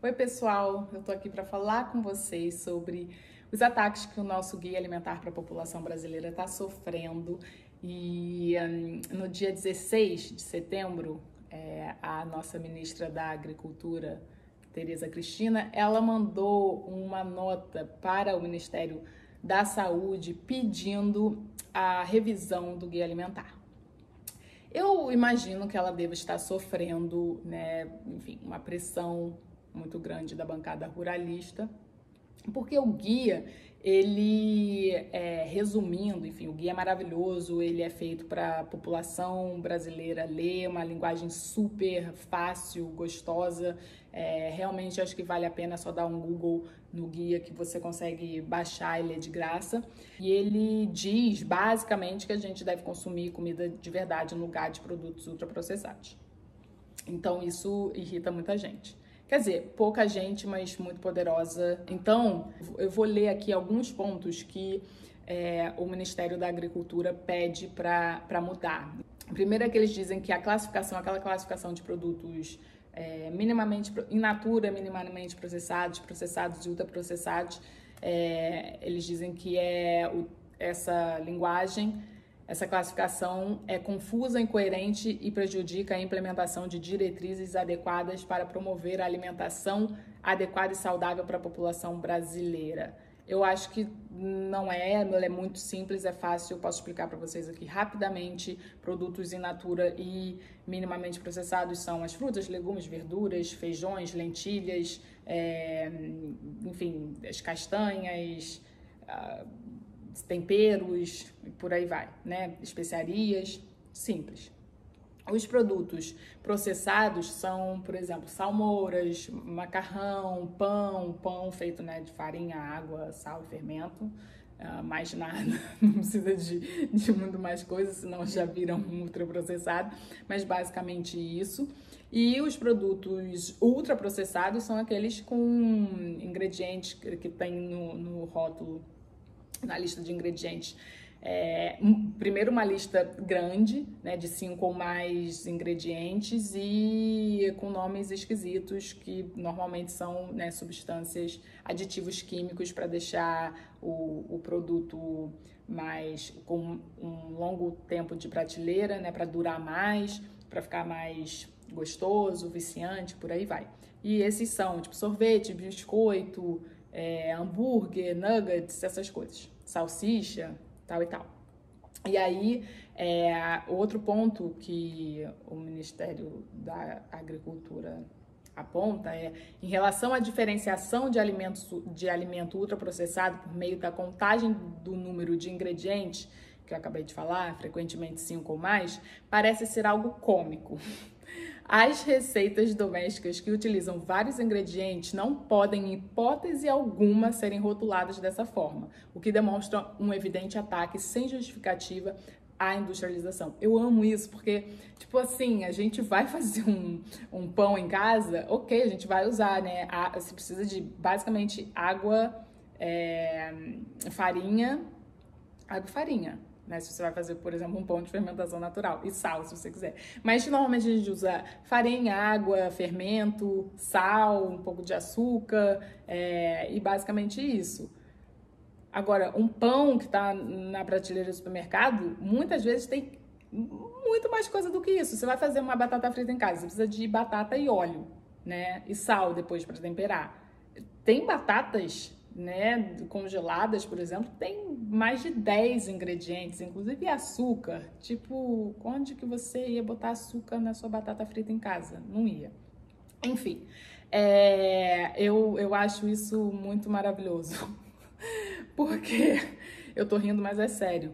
Oi, pessoal, eu tô aqui para falar com vocês sobre os ataques que o nosso Guia Alimentar para a População Brasileira está sofrendo. E no dia 16 de setembro, a nossa ministra da Agricultura, Tereza Cristina, ela mandou uma nota para o Ministério da Saúde pedindo a revisão do Guia Alimentar. Eu imagino que ela deva estar sofrendo, né, enfim, uma pressão muito grande da bancada ruralista, porque o guia, resumindo, enfim, o guia é maravilhoso, ele é feito para a população brasileira ler, uma linguagem super fácil, gostosa, realmente acho que vale a pena só dar um Google no guia que você consegue baixar, ele é de graça, e ele diz basicamente que a gente deve consumir comida de verdade no lugar de produtos ultraprocessados. Então isso irrita muita gente. Quer dizer, pouca gente, mas muito poderosa. Então, eu vou ler aqui alguns pontos que o Ministério da Agricultura pede para mudar. Primeiro é que eles dizem que a classificação, aquela classificação de produtos minimamente in natura, minimamente processados, processados e ultraprocessados, eles dizem que essa linguagem, essa classificação é confusa, incoerente e prejudica a implementação de diretrizes adequadas para promover a alimentação adequada e saudável para a população brasileira. Eu acho que não ela é muito simples, é fácil, eu posso explicar para vocês aqui rapidamente. Produtos in natura e minimamente processados são as frutas, legumes, verduras, feijões, lentilhas, enfim, as castanhas, temperos e por aí vai, né? Especiarias, simples. Os produtos processados são, por exemplo, salmouras, macarrão, pão feito, né, de farinha, água, sal e fermento. Mais nada, não precisa de muito mais coisa, senão já viram ultraprocessado, mas basicamente isso. E os produtos ultraprocessados são aqueles com ingredientes que tem no rótulo, na lista de ingredientes. Primeiro uma lista grande, né, de 5 ou mais ingredientes e com nomes esquisitos que normalmente são, né, substâncias, aditivos químicos para deixar o produto mais com um longo tempo de prateleira, né, para durar mais, para ficar mais gostoso, viciante, por aí vai. E esses são tipo sorvete, biscoito, hambúrguer, nuggets, essas coisas, salsicha, tal e tal. E aí, outro ponto que o Ministério da Agricultura aponta em relação à diferenciação de alimento ultraprocessado por meio da contagem do número de ingredientes, que eu acabei de falar, frequentemente 5 ou mais, parece ser algo cômico. As receitas domésticas que utilizam vários ingredientes não podem, em hipótese alguma, serem rotuladas dessa forma, o que demonstra um evidente ataque sem justificativa à industrialização. Eu amo isso porque, tipo assim, a gente vai fazer um pão em casa, ok, a gente vai usar, né? Você precisa de, basicamente, água, farinha, né? Se você vai fazer, por exemplo, um pão de fermentação natural e sal, se você quiser. Mas normalmente a gente usa farinha, água, fermento, sal, um pouco de açúcar e basicamente isso. Agora, um pão que está na prateleira do supermercado, muitas vezes tem muito mais coisa do que isso. Você vai fazer uma batata frita em casa, você precisa de batata e óleo, né? E sal depois para temperar. Tem batatas, né, congeladas, por exemplo, tem mais de 10 ingredientes, inclusive açúcar. Tipo, onde que você ia botar açúcar na sua batata frita em casa? Não ia. Enfim, eu acho isso muito maravilhoso. Porque eu tô rindo, mas é sério.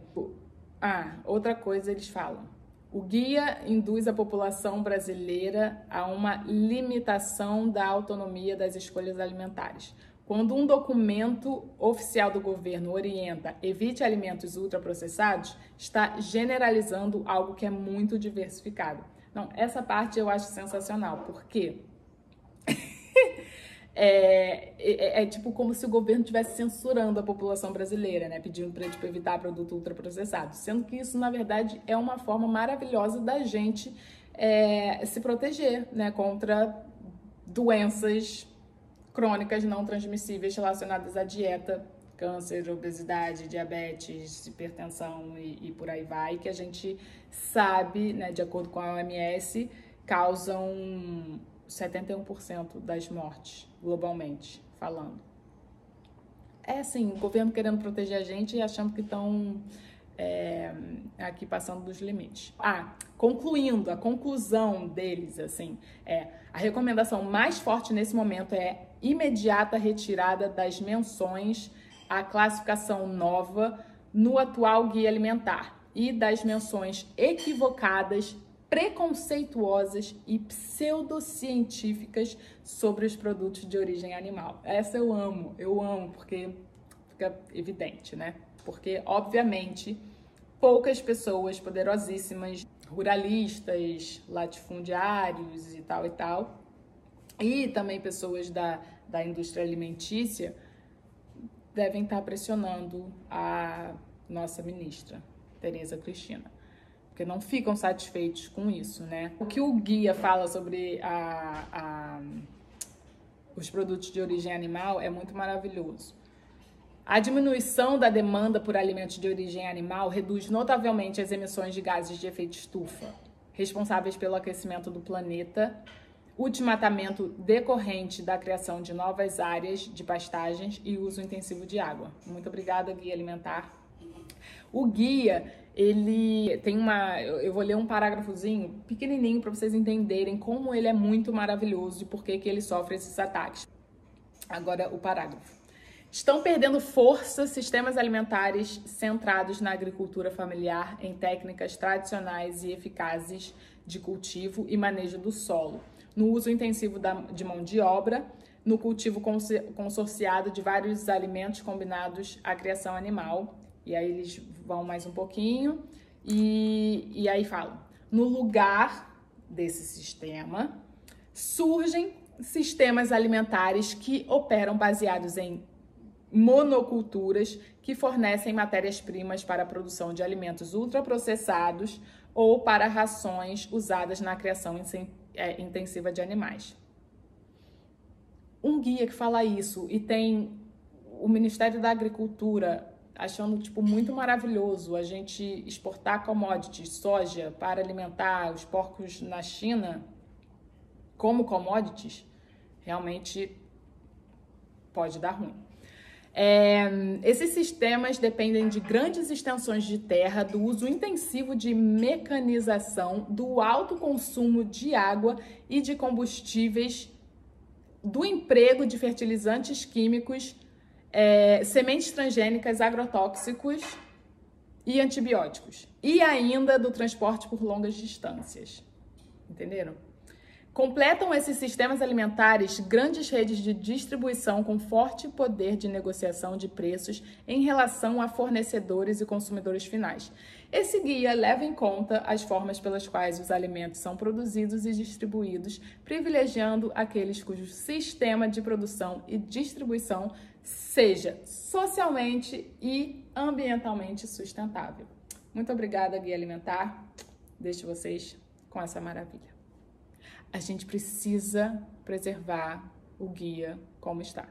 Outra coisa eles falam. O guia induz a população brasileira a uma limitação da autonomia das escolhas alimentares. Quando um documento oficial do governo orienta evite alimentos ultraprocessados, está generalizando algo que é muito diversificado. Não, essa parte eu acho sensacional, porque tipo como se o governo estivesse censurando a população brasileira, né? Pedindo para tipo, evitar produto ultraprocessado. Sendo que isso, na verdade, é uma forma maravilhosa da gente se proteger, né? Contra doenças crônicas não transmissíveis relacionadas à dieta, câncer, obesidade, diabetes, hipertensão e por aí vai, que a gente sabe, né, de acordo com a OMS, causam 71% das mortes, globalmente falando. É assim, o governo querendo proteger a gente e achando que estão aqui passando dos limites. Concluindo, a conclusão deles, assim, a recomendação mais forte nesse momento é imediata retirada das menções à classificação nova no atual guia alimentar e das menções equivocadas, preconceituosas e pseudocientíficas sobre os produtos de origem animal. Essa eu amo, porque fica evidente, né? Porque, obviamente, poucas pessoas poderosíssimas, ruralistas, latifundiários e tal, e também pessoas da indústria alimentícia, devem estar pressionando a nossa ministra, Tereza Cristina, porque não ficam satisfeitos com isso, né? O que o guia fala sobre os produtos de origem animal é muito maravilhoso. A diminuição da demanda por alimentos de origem animal reduz notavelmente as emissões de gases de efeito estufa, responsáveis pelo aquecimento do planeta, o desmatamento decorrente da criação de novas áreas de pastagens e uso intensivo de água. Muito obrigada, Guia Alimentar. O guia, ele tem eu vou ler um parágrafozinho pequenininho para vocês entenderem como ele é muito maravilhoso e por que ele sofre esses ataques. Agora, o parágrafo. Estão perdendo força sistemas alimentares centrados na agricultura familiar em técnicas tradicionais e eficazes de cultivo e manejo do solo, no uso intensivo de mão de obra, no cultivo consorciado de vários alimentos combinados à criação animal. E aí eles vão mais um pouquinho e aí falam, no lugar desse sistema, surgem sistemas alimentares que operam baseados em monoculturas que fornecem matérias-primas para a produção de alimentos ultraprocessados ou para rações usadas na criação intensiva de animais. Um guia que fala isso e tem o Ministério da Agricultura achando muito maravilhoso a gente exportar commodities, soja, para alimentar os porcos na China como commodities, realmente pode dar ruim. Esses sistemas dependem de grandes extensões de terra, do uso intensivo de mecanização, do alto consumo de água e de combustíveis, do emprego de fertilizantes químicos, sementes transgênicas, agrotóxicos e antibióticos. E ainda do transporte por longas distâncias. Entenderam? Completam esses sistemas alimentares grandes redes de distribuição com forte poder de negociação de preços em relação a fornecedores e consumidores finais. Esse guia leva em conta as formas pelas quais os alimentos são produzidos e distribuídos, privilegiando aqueles cujo sistema de produção e distribuição seja socialmente e ambientalmente sustentável. Muito obrigada, Guia Alimentar. Deixo vocês com essa maravilha. A gente precisa preservar o guia como está.